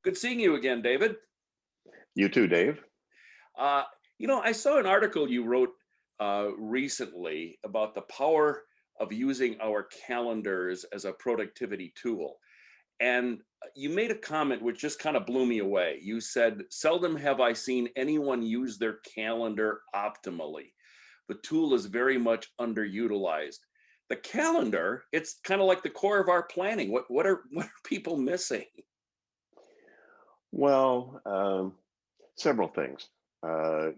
Good seeing you again, David. You too, Dave. Uh, I saw an article you wrote recently about the power of using our calendars as a productivity tool. And you made a comment which just kind of blew me away. You said, "Seldom have I seen anyone use their calendar optimally. The tool is very much underutilized." The calendar, it's kind of like the core of our planning. What are people missing? Well, several things. Uh,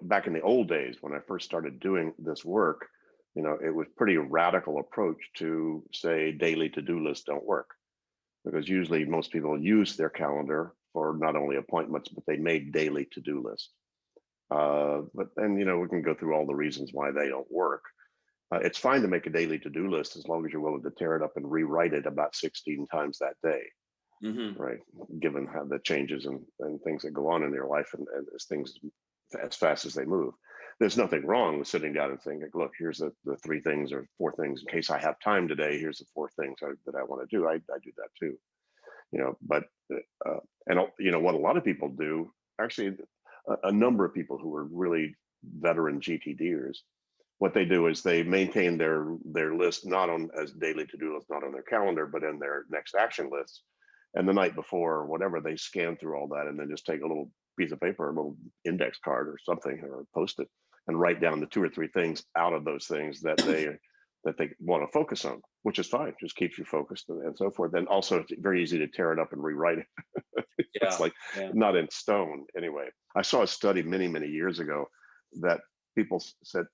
Back in the old days when I first started doing this work, it was pretty radical approach to say daily to-do lists don't work because usually most people use their calendar for not only appointments, but they made daily to-do lists. But then, we can go through all the reasons why they don't work. It's fine to make a daily to-do list as long as you're willing to tear it up and rewrite it about 16 times that day, Hmm. right? Given how the changes and things that go on in your life and as things as fast as they move. There's nothing wrong with sitting down and saying, look, here's the three things or four things in case I have time today. Here's the four things that I want to do. I do that too, but, what a lot of people do, actually, a number of people who are really veteran GTDers, what they do is they maintain their list not on as daily to-do list, not on their calendar, but in their next action list. And the night before or whatever, they scan through all that and then just take a little piece of paper, a little index card or something, or post it and write down the two or three things out of those things that they want to focus on, which is fine. Just keeps you focused and so forth. And also it's very easy to tear it up and rewrite it. It's Yeah, like yeah. not in stone anyway. I saw a study many, many years ago that people said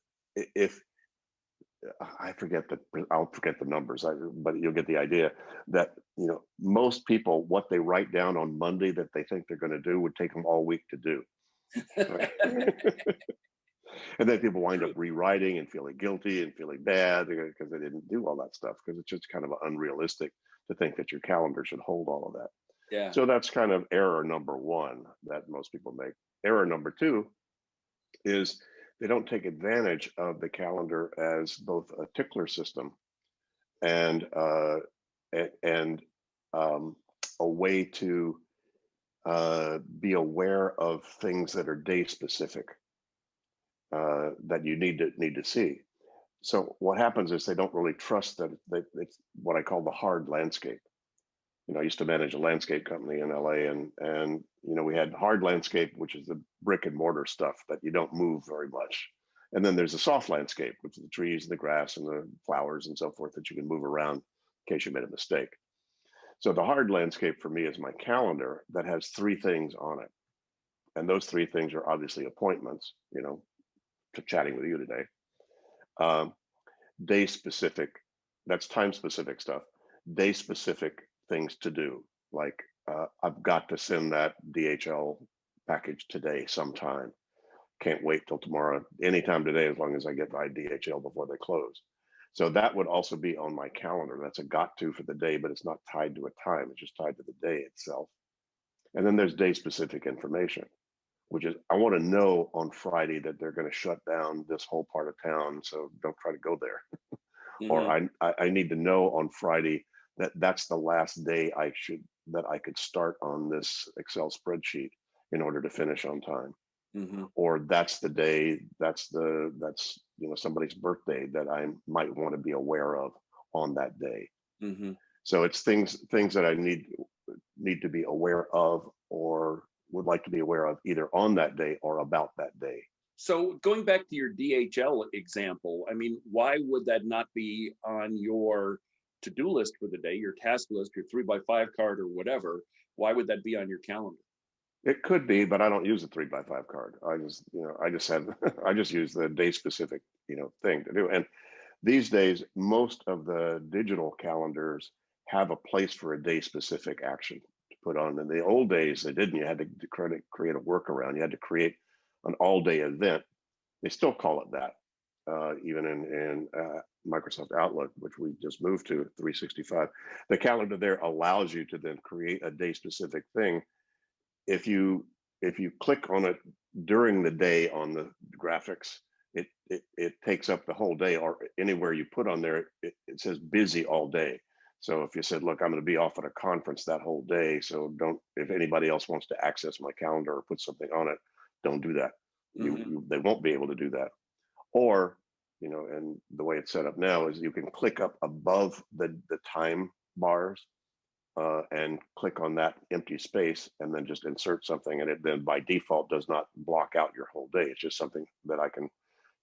if I'll forget the numbers, but you'll get the idea that most people what they write down on Monday that they think they're going to do would take them all week to do. Right? And then people wind up True. rewriting and feeling guilty and feeling bad because they didn't do all that stuff because it's just kind of unrealistic to think that your calendar should hold all of that. Yeah. So that's kind of error number one that most people make. Error number two is they don't take advantage of the calendar as both a tickler system and and a way to be aware of things that are day specific that you need to see. So what happens is they don't really trust that it's what I call the hard landscape. I used to manage a landscape company in LA, and we had hard landscape, which is the brick and mortar stuff that you don't move very much. And then there's the soft landscape, which is the trees and the grass and the flowers and so forth that you can move around in case you made a mistake. So the hard landscape for me is my calendar that has three things on it. And those three things are obviously appointments, to chatting with you today. Um, Day specific, that's time specific stuff. Day specific things to do, like I've got to send that DHL package today sometime. Can't wait till tomorrow, anytime today, as long as I get my DHL before they close. So that would also be on my calendar. That's a got to for the day, but it's not tied to a time. It's just tied to the day itself. And then there's day specific information, which is I want to know on Friday that they're going to shut down this whole part of town. So don't try to go there. Or Hmm. I need to know on Friday that that's the last day that I could start on this Excel spreadsheet in order to finish on time. Hmm. Or that's the day that's somebody's birthday that I might want to be aware of on that day. Hmm. So it's things that I need to be aware of or would like to be aware of either on that day or about that day. So going back to your DHL example, I mean, why would that not be on your to-do list for the day, your task list, your 3x5 card or whatever? Why would that be on your calendar? It could be, but I don't use a 3x5 card. I just have, I just use the day specific, thing to do. And these days, most of the digital calendars have a place for a day specific action to put on. In the old days, they didn't. You had to create a workaround. You had to create an all day event. They still call it that, even in Microsoft Outlook, which we just moved to 365. The calendar there allows you to then create a day specific thing if you click on it during the day on the graphics, it takes up the whole day, or anywhere you put on there, it says busy all day. So if you said, look, I'm going to be off at a conference that whole day, so don't, if anybody else wants to access my calendar or put something on it, don't do that. Hmm. They won't be able to do that. Or, and the way it's set up now is you can click up above the time bars and click on that empty space and then just insert something, and it then by default does not block out your whole day. It's just something that I can,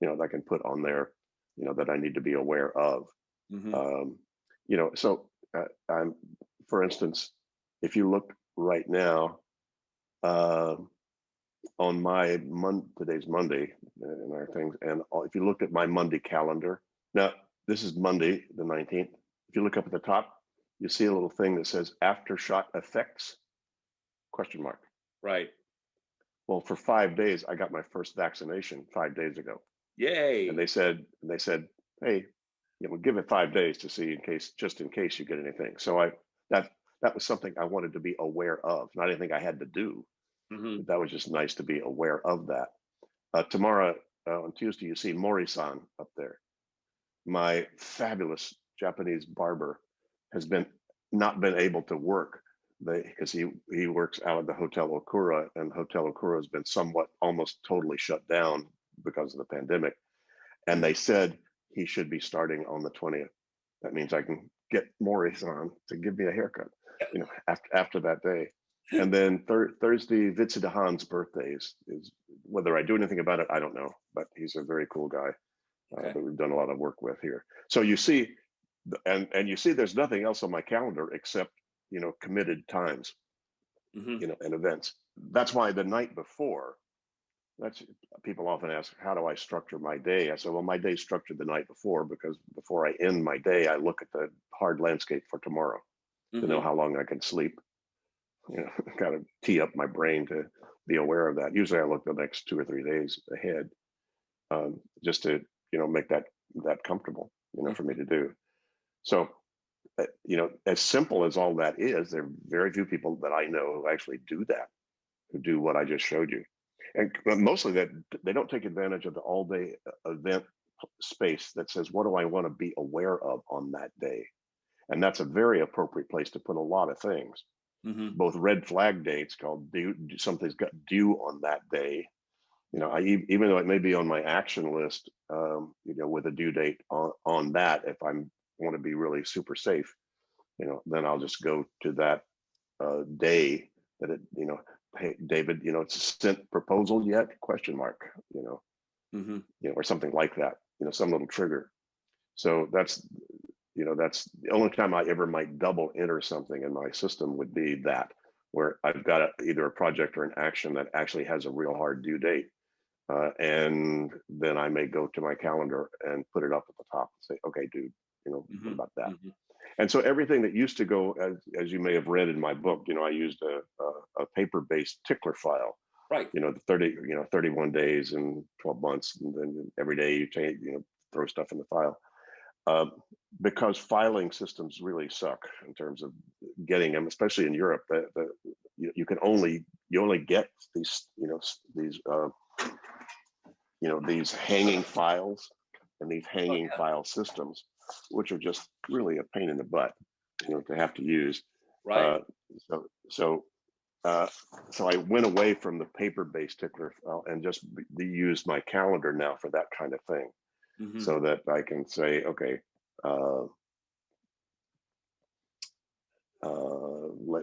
that I can put on there, that I need to be aware of. Hmm. Um, so I'm, for instance, if you look right now uh, on my today's Monday and our things, and if you looked at my Monday calendar, now this is Monday the 19th. If you look up at the top, you see a little thing that says aftershock effects question mark. Right. Well, for 5 days, I got my first vaccination 5 days ago, and Yay. they said, hey, give it 5 days to see just in case you get anything. So that that was something I wanted to be aware of, not anything I had to do. Hmm. But that was just nice to be aware of that. Tomorrow on Tuesday, you see Mori-san up there. My fabulous Japanese barber has been not been able to work because he works out of the Hotel Okura, and Hotel Okura has been somewhat almost totally shut down because of the pandemic. And they said he should be starting on the 20th. That means I can get Mori-san to give me a haircut, after that day. And then Thursday, Vitsuda Han's birthday is whether I do anything about it, I don't know, but he's a very cool guy Okay. that we've done a lot of work with here. So you see, and you see, there's nothing else on my calendar except committed times, Hmm. and events. That's why the night before, that's people often ask, how do I structure my day? I said, well, my day's structured the night before because before I end my day, I look at the hard landscape for tomorrow to know Hmm. how long I can sleep. Kind of tee up my brain to be aware of that. Usually, I look the next 2 or 3 days ahead, just to make that comfortable, for me to do. So, as simple as all that is, there are very few people that I know who actually do that, who do what I just showed you. And mostly that they don't take advantage of the all day event space that says, what do I want to be aware of on that day? And that's a very appropriate place to put a lot of things, Hmm. both red flag dates called something's got due on that day. Even though it may be on my action list, with a due date on that, if I want to be really super safe, then I'll just go to that day that hey, David, it's a sent proposal yet? Question mark, Hmm. or something like that, some little trigger. So that's the only time I ever might double enter something in my system would be that, where I've got either a project or an action that actually has a real hard due date. And then I may go to my calendar and put it up at the top and say, okay, dude, what Hmm. about that? Hmm. And so everything that used to go, as you may have read in my book, I used a paper-based tickler file, Right. the 31 days and 12 months. And then every day you take, throw stuff in the file. Um, because filing systems really suck in terms of getting them, especially in Europe. You only get these these hanging files and these Oh, hanging yeah. file systems, which are just really a pain in the butt, to have to use. Right. Uh, so so uh, so I went away from the paper-based tickler file and just used my calendar now for that kind of thing, Hmm. so that I can say, okay, uh,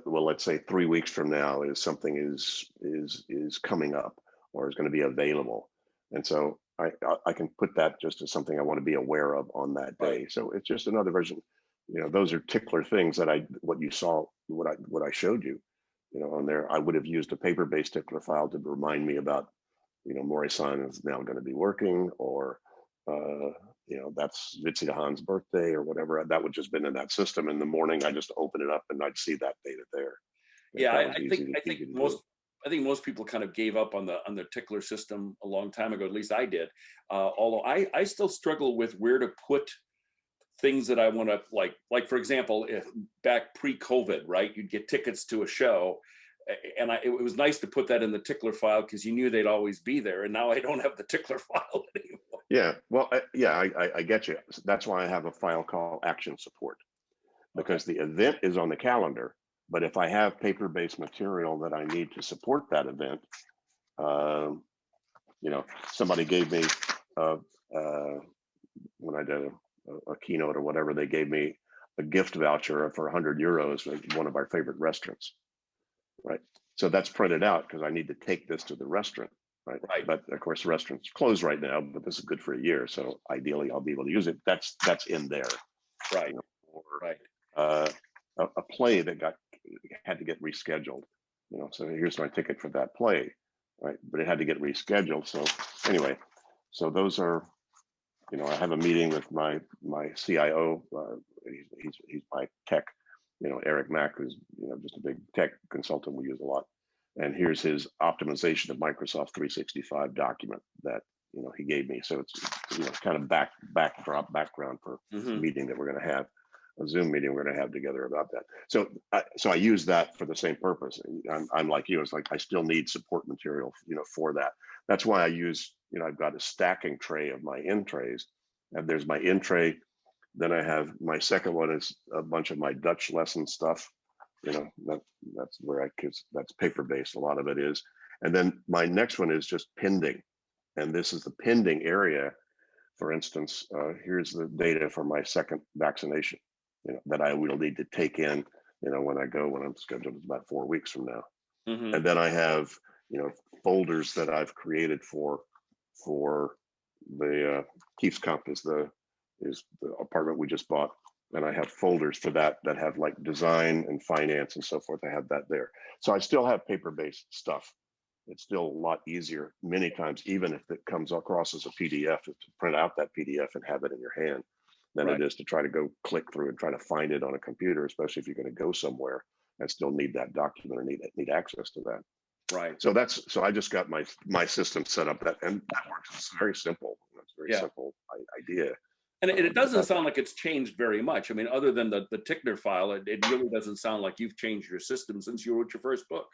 let's say 3 weeks from now is something is coming up or is going to be available, and so I can put that just as something I want to be aware of on that Right. day. So it's just another version. Those are tickler things that what you saw, what I showed you, on there. I would have used a paper-based tickler file to remind me about, Mori-san is now going to be working, or uh, that's Vitsi Han's birthday or whatever. That would just been in that system. In the morning, I just open it up and I'd see that data there. Yeah. That I, was I think I think easy to do. most people kind of gave up on the tickler system a long time ago. At least I did. Although I still struggle with where to put things that I want to like for example, if back pre-COVID, right? You'd get tickets to a show, and it was nice to put that in the tickler file because you knew they'd always be there. And now I don't have the tickler file anymore. Yeah, well, yeah, I get you. That's why I have a file called action support. Okay. because the event is on the calendar. But if I have paper-based material that I need to support that event, um, somebody gave me uh, uh, when I did a keynote or whatever, they gave me a gift voucher for 100 euros at one of our favorite restaurants, right? So that's printed out because I need to take this to the restaurant, right? Right. But of course, the restaurant's closed right now, but this is good for a year. So ideally, I'll be able to use it. That's in there, Right. or Right. a play that had to get rescheduled. So here's my ticket for that play, right? But it had to get rescheduled. So anyway, so those are, I have a meeting with my CIO. He's my tech, Eric Mack, who's just a big tech consultant we use a lot. And here's his optimization of Microsoft 365 document that he gave me. So it's kind of background for a Hmm. meeting that we're going to have, a Zoom meeting we're going to have together about that. So I use that for the same purpose. I'm like you. It's like I still need support material, for that. That's why I use, I've got a stacking tray of my in trays, and there's my in tray. Then I have my second one is a bunch of my Dutch lesson stuff. That's where cause that's paper based. A lot of it is. And then my next one is just pending. And this is the pending area. For instance, here's the data for my second vaccination, that I will need to take in, when I'm scheduled, it's about 4 weeks from now. Hmm. And then I have, folders that I've created for the Keith's Comp is the apartment we just bought, and I have folders for that have like design and finance and so forth. I have that there, so I still have paper-based stuff. It's still a lot easier many times, even if it comes across as a PDF, to print out that PDF and have it in your hand than Right. it is to try to go click through and try to find it on a computer, especially if you're going to go somewhere and still need that document or need access to that. Right. So I just got my system set up, and that works. It's very simple. It's a very Yeah. simple idea. And it But doesn't that sound like it's changed very much. I mean, other than the Tickner file, it really doesn't sound like you've changed your system since you wrote your first book.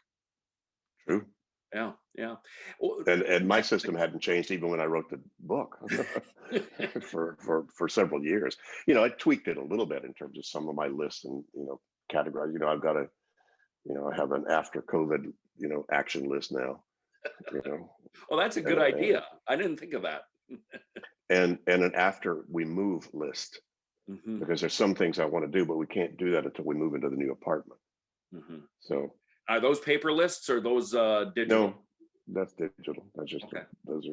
true. Yeah. Yeah. Well, And my system hadn't changed even when I wrote the book for several years. I tweaked it a little bit in terms of some of my lists and categories. I've got I have an after COVID action list now. You know, well, that's a good uh, idea. I didn't think of that. and an after we move list, Hmm. because there's some things I want to do, but we can't do that until we move into the new apartment. Hmm. So Are those paper lists or those digital? no, that's digital. That's just Okay. those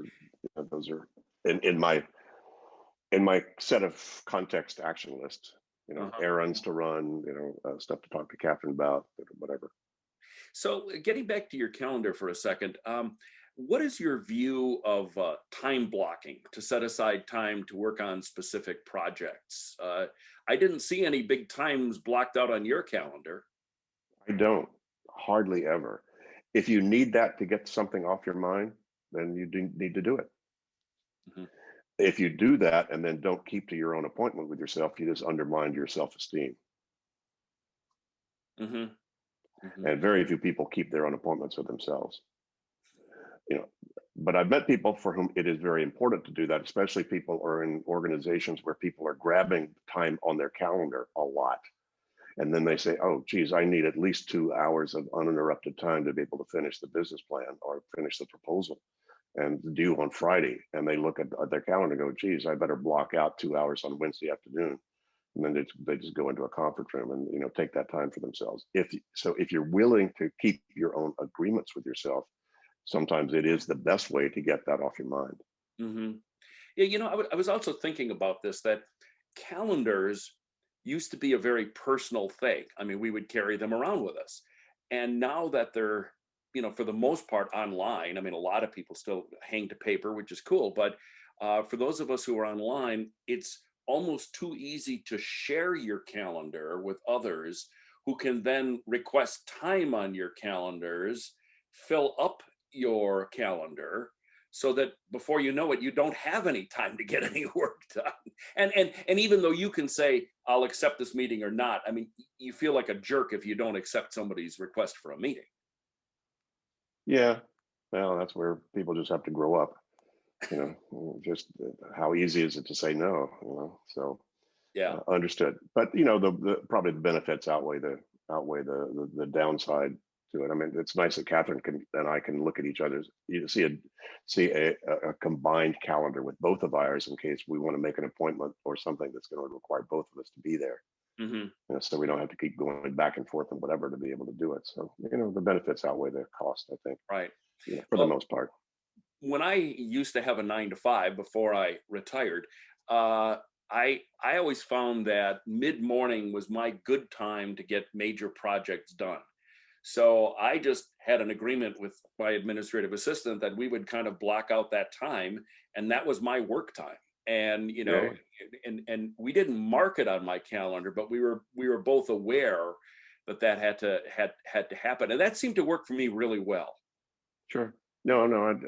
are in my set of context action list. Uh-huh. Errands to run. Stuff to talk to Catherine about, whatever. So, getting back to your calendar for a second, what is your view of time blocking to set aside time to work on specific projects? I didn't see any big times blocked out on your calendar. I don't, hardly ever. If you need that to get something off your mind, then you do need to do it. Hmm. If you do that and then don't keep to your own appointment with yourself, you just undermine your self-esteem. Hmm. Hmm. And very few people keep their own appointments with themselves. You know, but I've met people for whom it is very important to do that, especially people who are in organizations where people are grabbing time on their calendar a lot. And then they say, oh, geez, I need at least 2 hours of uninterrupted time to be able to finish the business plan or finish the proposal and due on Friday. And they look at their calendar and go, geez, I better block out 2 hours on Wednesday afternoon. And then they just go into a conference room and take that time for themselves. If you're willing to keep your own agreements with yourself, sometimes it is the best way to get that off your mind. Hmm. Yeah, I was also thinking about this, that calendars used to be a very personal thing. I mean, we would carry them around with us. And now that they're, for the most part online, I mean, a lot of people still hang to paper, which is cool. But for those of us who are online, it's almost too easy to share your calendar with others who can then request time on your calendars, fill up your calendar so that before you know it, you don't have any time to get any work done. And even though you can say, I'll accept this meeting or not, I mean, you feel like a jerk if you don't accept somebody's request for a meeting. Yeah, well, that's where people just have to grow up. Just how easy is it to say no? So Yeah. Understood. But the probably the benefits outweigh the downside to it. I mean, it's nice that Catherine and I can look at each other's, see a combined calendar with both of ours in case we want to make an appointment or something that's going to require both of us to be there. Hmm. So we don't have to keep going back and forth and whatever to be able to do it. So the benefits outweigh the cost, I think, Right. for the Well, most part. when I used to have a 9 to 5 before I retired, uh, I always found that mid morning was my good time to get major projects done. So I just had an agreement with my administrative assistant that we would kind of block out that time, and that was my work time. And Yeah, and we didn't mark it on my calendar, but we were both aware that that had to happen, and that seemed to work for me really well. sure. No, no.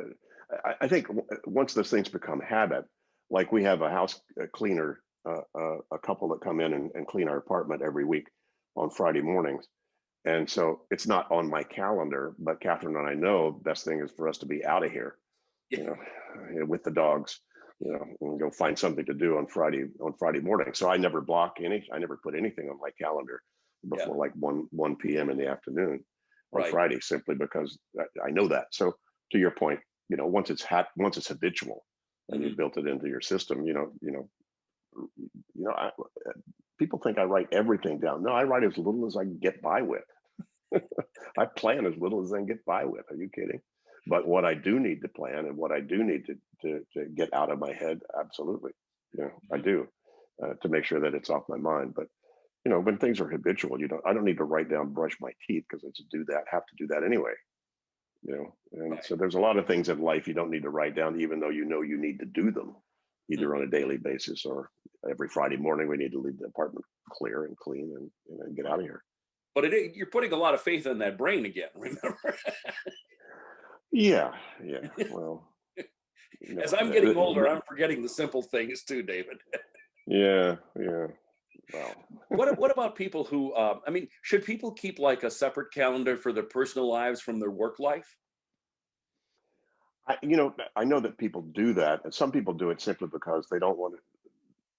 I think once those things become habit, like we have a house cleaner, a couple that come in and clean our apartment every week on Friday mornings. And so it's not on my calendar, but Catherine and I know the best thing is for us to be out of here, Yeah, you know, with the dogs, and go find something to do on Friday morning. So I never put anything on my calendar yeah, before like 1 p.m. in the afternoon on right. Friday, simply because I know that. So to your point, once it's habitual and you Hmm. built it into your system, people think I write everything down. No, I write as little as I can get by with. I plan as little as I can get by with. Are you kidding? But what I do need to plan and what I do need to get out of my head, absolutely, I Hmm. do, to make sure that it's off my mind. But when things are habitual, I don't need to write down brush my teeth because I just have to do that anyway. And Right. so there's a lot of things in life you don't need to write down, even though you need to do them, either Mhm. on a daily basis or every Friday morning. We need to leave the apartment clear and clean and get out Right. of here. But you're putting a lot of faith in that brain again, remember? Yeah, yeah. Well, As no, I'm getting older, I'm forgetting the simple things too, David. yeah, yeah. Well, What about people who, I mean, should people keep like a separate calendar for their personal lives from their work life? I know that people do that, and some people do it simply because they don't want to.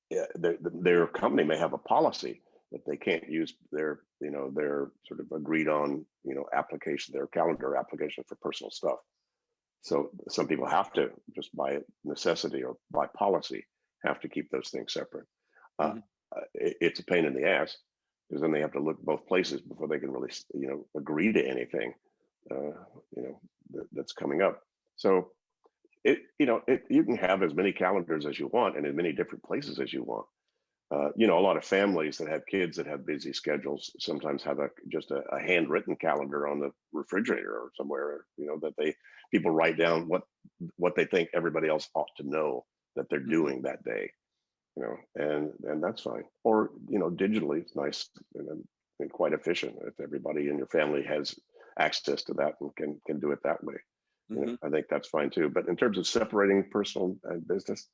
Yeah, their company may have a policy that they can't use their sort of agreed on application, their calendar application for personal stuff. So some people have to, just by necessity or by policy, have to keep those things separate. Uh, Mhm. it's a pain in the ass because then they have to look both places before they can really agree to anything uh, that's coming up. So you can have as many calendars as you want and in many different places as you want. A lot of families that have kids that have busy schedules sometimes have just a handwritten calendar on the refrigerator or somewhere, that people write down what they think everybody else ought to know that they're Mhm. doing that day, and that's fine. Or, digitally, it's nice and quite efficient if everybody in your family has access to that and can do it that way. Mhm. I think that's fine too. But in terms of separating personal and business,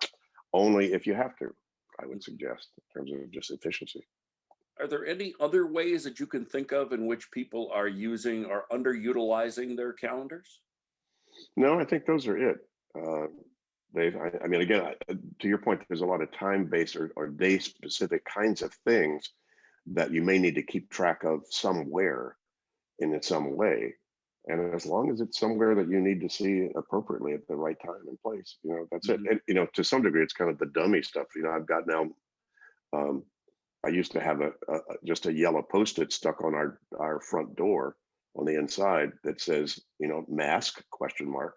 only if you have to, I would suggest, in terms of just efficiency. Are there any other ways that you can think of in which people are using or underutilizing their calendars? No, I think those are it. Uh, Dave, I mean, again, to your point, there's a lot of time-based or day-specific kinds of things that you may need to keep track of somewhere in some way. And as long as it's somewhere that you need to see appropriately at the right time and place, that's it. Mhm. And, to some degree, it's kind of the dummy stuff. I've got now, um, I used to have just a yellow Post-it stuck on our front door on the inside that says, mask question mark.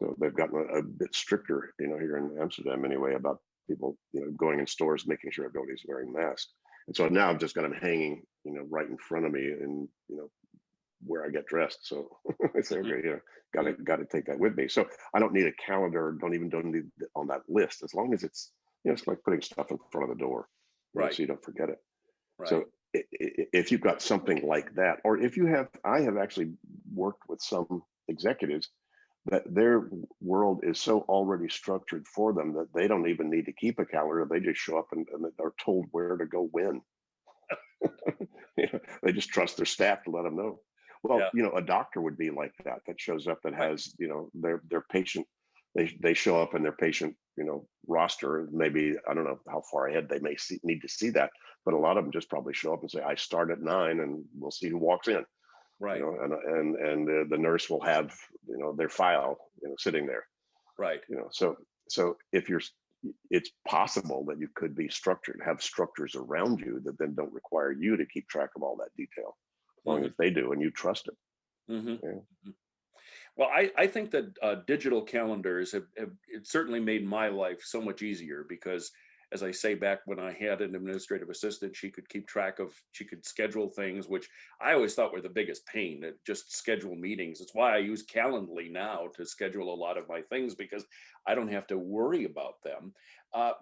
So they've gotten a bit stricter, here in Amsterdam anyway, about people, going in stores, making sure everybody's wearing masks. And so now I've just got them hanging, right in front of me, and where I get dressed. So I say, Mhm. okay, yeah, Mhm. got to take that with me. So I don't need a calendar. Don't need it on that list, as long as it's, it's like putting stuff in front of the door, Right. so you don't forget it. Right. So if you've got something like that, or if I have actually worked with some executives that their world is so already structured for them that they don't even need to keep a calendar. They just show up and are told where to go when. They just trust their staff to let them know. Well, Yeah. a doctor would be like that. That shows up, that Right. has, their patient they show up in their patient, roster. Maybe I don't know how far ahead they may need to see that, but a lot of them just probably show up and say, "I start at 9, and we'll see who walks in." Right. And the nurse will have their file sitting there. Right. So if it's possible that you could be structured, have structures around you that then don't require you to keep track of all that detail, as long Hmm. as they do and you trust it. Hmm. Yeah. Well, I think that digital calendars have it certainly made my life so much easier because, as I say, back when I had an administrative assistant, she could keep track of, she could schedule things, which I always thought were the biggest pain, to just schedule meetings. It's why I use Calendly now to schedule a lot of my things because I don't have to worry about them.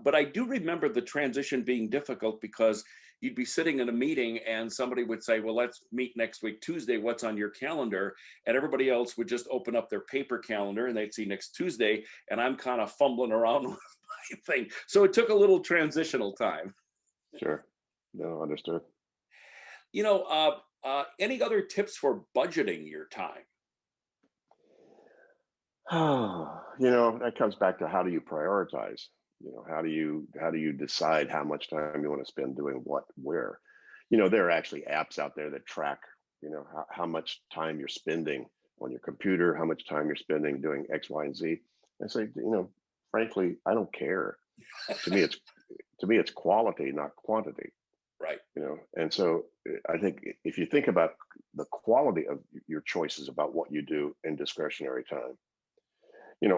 But I do remember the transition being difficult because you'd be sitting in a meeting and somebody would say, well, let's meet next week, Tuesday. What's on your calendar? And everybody else would just open up their paper calendar and they'd see next Tuesday, and I'm kind of fumbling around with my thing. So it took a little transitional time. Sure. No, understood. Any other tips for budgeting your time? That comes back to, how do you prioritize? How do you decide how much time you want to spend doing what, where? There are actually apps out there that track, how much time you're spending on your computer, how much time you're spending doing X, Y, and Z. I say, frankly, I don't care. To me, it's quality, not quantity. Right. And so I think if you think about the quality of your choices about what you do in discretionary time,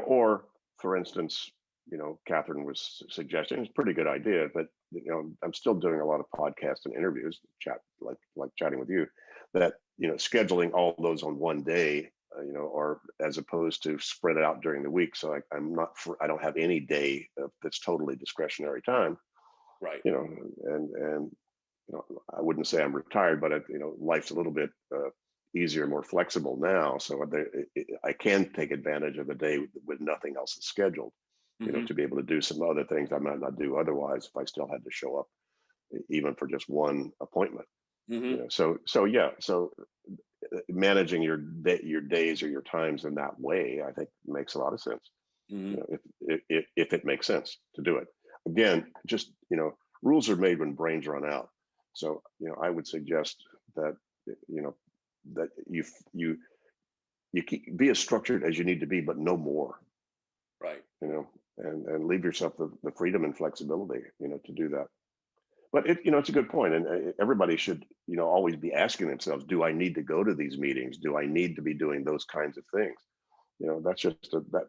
or for instance, Catherine was suggesting, it's a pretty good idea, but I'm still doing a lot of podcasts and interviews, chat, like chatting with you, that scheduling all those on one day, or as opposed to spread it out during the week. So I don't have any day that's totally discretionary time. Right. And I wouldn't say I'm retired, but life's a little bit easier, more flexible now. So I can take advantage of a day with nothing else is scheduled, Hmm. to be able to do some other things I might not do otherwise if I still had to show up, even for just one appointment. Hmm. So yeah, so managing your days or your times in that way, I think makes a lot of sense. Hmm. If it makes sense to do it. Again, just rules are made when brains run out. So I would suggest that you know that you be as structured as you need to be, but no more. Right. And leave yourself the freedom and flexibility to do that. But it's a good point, and everybody should always be asking themselves, do I need to go to these meetings? Do I need to be doing those kinds of things? That's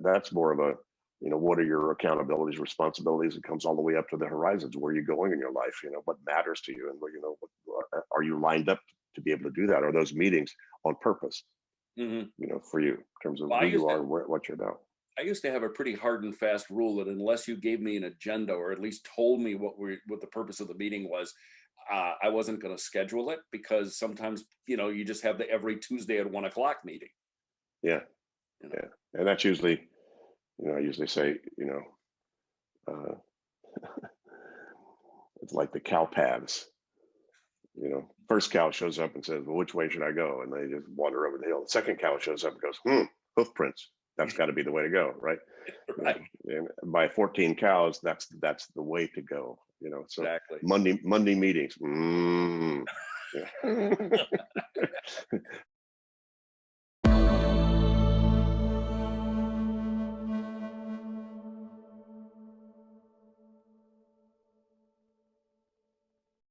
that's more of a what are your accountabilities, responsibilities? It comes all the way up to the horizons. Where are you going in your life? What matters to you, and are you lined up to be able to do that? Are those meetings on purpose? Hmm. For you, in terms of Well, who you are and what you're about. I used to have a pretty hard and fast rule that unless you gave me an agenda or at least told me what the purpose of the meeting was, I wasn't going to schedule it because sometimes you just have the every Tuesday at 1 o'clock meeting. Yeah, You know. yeah, and that's usually I usually say uh, it's like the cow paths. First cow shows up and says, well, which way should I go? And they just wander over the hill. The second cow shows up and goes, hoof prints. That's got to be the way to go, right? Right. And by 14 cows, that's the way to go. So Exactly. Monday meetings. Yeah.